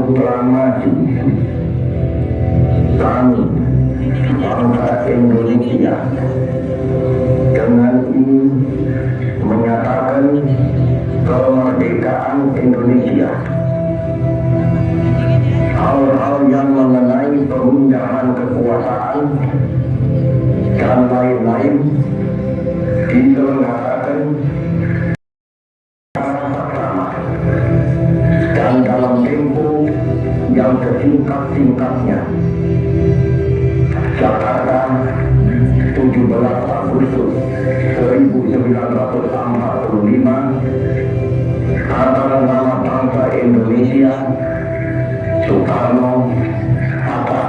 proklamasi kami bangsa Indonesia dengan ini menyatakan kemerdekaan Indonesia. Hal-hal yang mengenai pemindahan kekuasaan dan lain-lain diselenggarakan dan dalam tempo yang sesingkat-singkatnya. Jakarta, 17 Agustus 1945, atas nama bangsa Indonesia, Soekarno Hatta.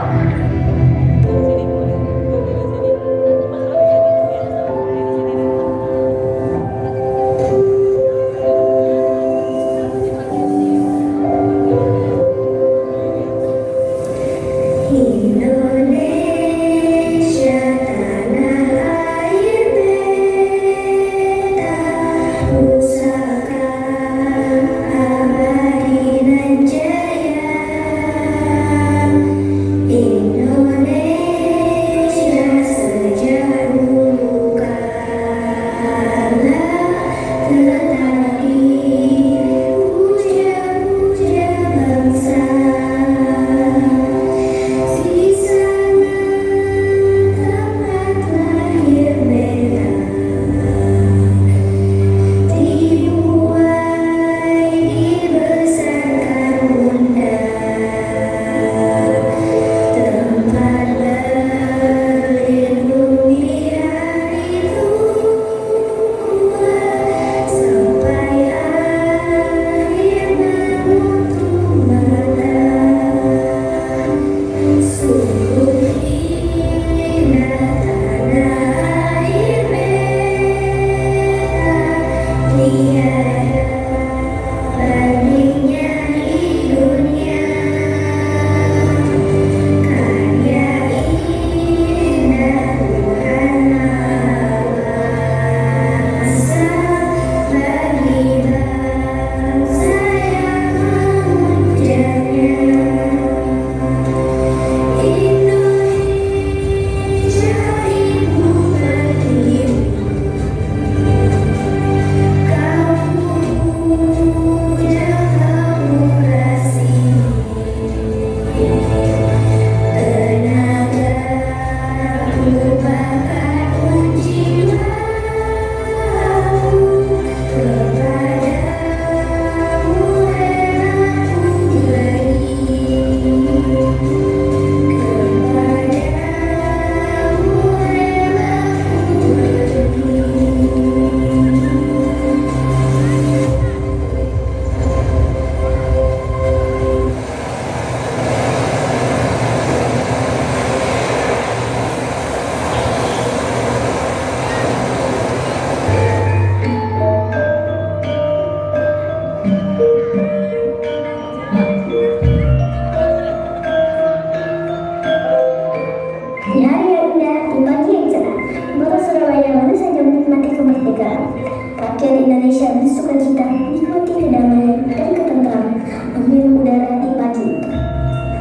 Rakyat Indonesia bersukacita menikmati kedamaian dan ketentraman menghirup udara di pagi.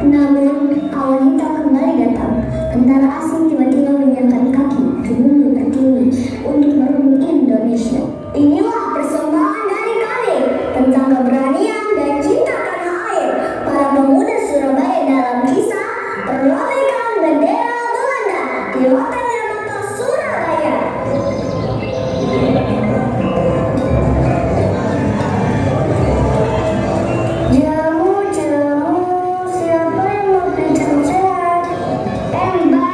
Namun, awal tak kembali datang. Tentara asing tiba-tiba menyiapkan kaki di bumi pertiwi untuk merebut Indonesia. Inilah persembahan dari kami tentang keberanian dan cinta tanah air para pemuda Surabaya dalam kisah perlambaikan bendera Belanda di lautan mata Surabaya. Jamu, siapa yang mau beli jamu sehat? Mbak,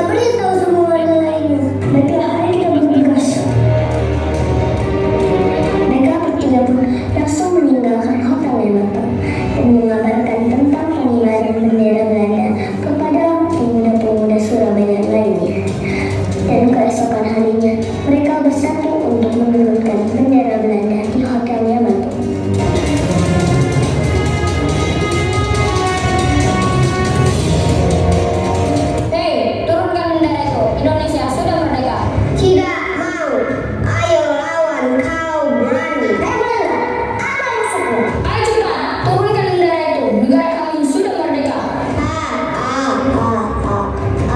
beritahu semua warga lainnya. Baiklah, ayo kita bergegas. Mereka bertiga pun langsung meninggalkan hotel Lembata dan mengabarkan tentang pengibaran bendera Belanda kepada pemuda-pemuda Surabaya lainnya. Dan keesokan harinya, mereka bersatu untuk menurunkan bendera Belanda di hotel Yamato. Hei, turunkan bendera itu. Indonesia sudah merdeka. Tidak mau. Ayo lawan, kau berani. Belanda, apa maksudmu? Ayo cepat, turunkan bendera itu. Negara kami sudah merdeka.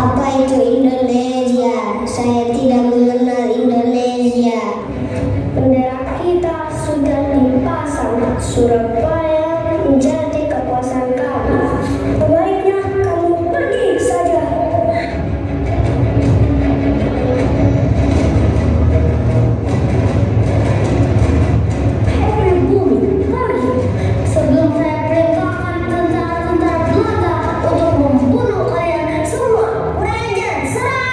Apa itu Indonesia? Saya tidak mengenal Indonesia. Bendera kita sudah dipasang. Surabaya menjadi kekuasaan kami. Sebaiknya kamu pergi saja. Hei pribumi, pergi sebelum saya perintahkan tentara-tentara Belanda untuk membunuh kalian semua. Ranger, serang!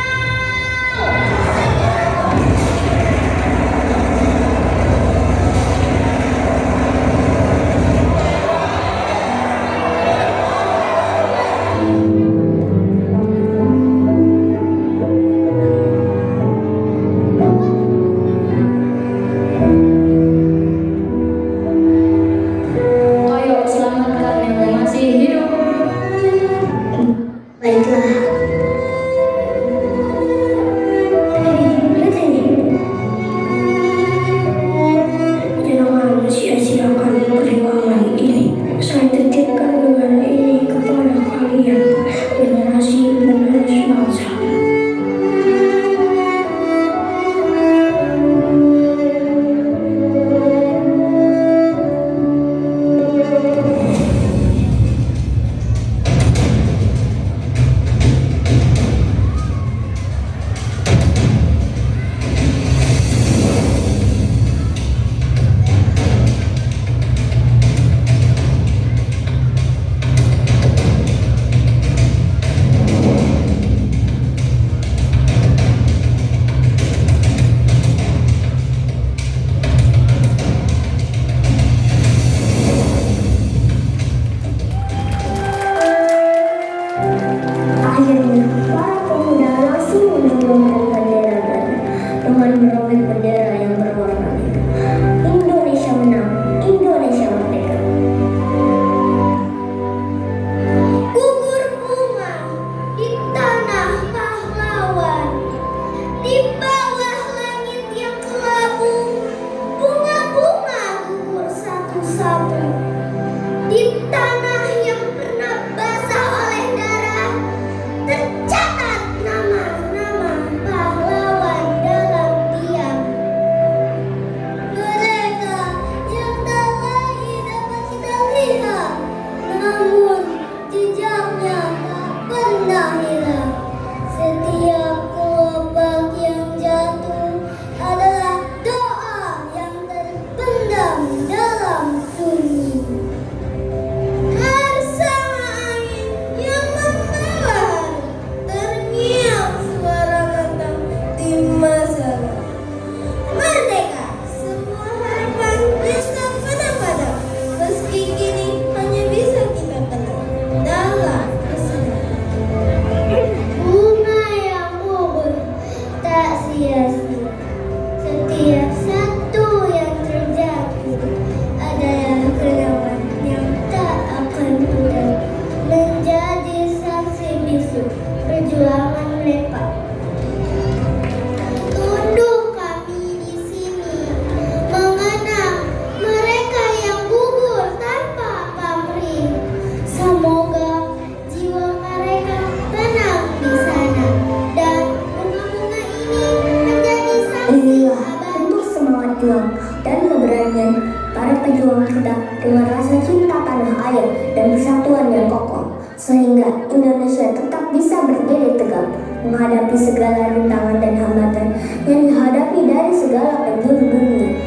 Ayo selamatkan yang masih hidup. Baiklah. Lihat ini. Jangan sia-siakan perjuangan ini. Saya titipkan negara ini kepada kalian, generasi-generasi bangsa. Akhirnya, para pemuda langsung menurunkan bendera Belanda dengan merobek bendera yang berwarna itu. Indonesia menang, Indonesia merdeka. Gugur bunga di tanah pahlawan, di bawah langit yang kelabu, bunga-bunga gugur satu-satu. Di tanah yang pernah basah oleh darah, tercatat nama-nama pahlawan dalam diam. Mereka yang tak lagi dapat kita lihat, namun jejaknya tak pernah hilang. Setiap kelopak yang jatuh adalah doa yang terpendam dalam sunyi. Bersama angin yang membawa terngiang suara lantang di masa lalu. Merdeka, semua harapan bisa padam-padam. Meski kini hanya bisa kita kenal dalam kesedihan. Bunga yang gugur tak sia-sia. Setiap satu yang terjatuh adalah kenangan yang tak akan pudar, menjadi saksi bisu perjuangan mereka. Tunduk kami di sini mengenang mereka yang gugur tanpa pamrih. Semoga jiwa mereka tenang di sana dan bunga-bunga ini menjadi saksi abadi. Untuk semangat juang dan keberanian para pejuang kita dengan rasa cinta tanah air dan persatuan yang kokoh, sehingga Indonesia tetap bisa berdiri tegak menghadapi segala rintangan dan hambatan yang dihadapi dari segala penjuru dunia.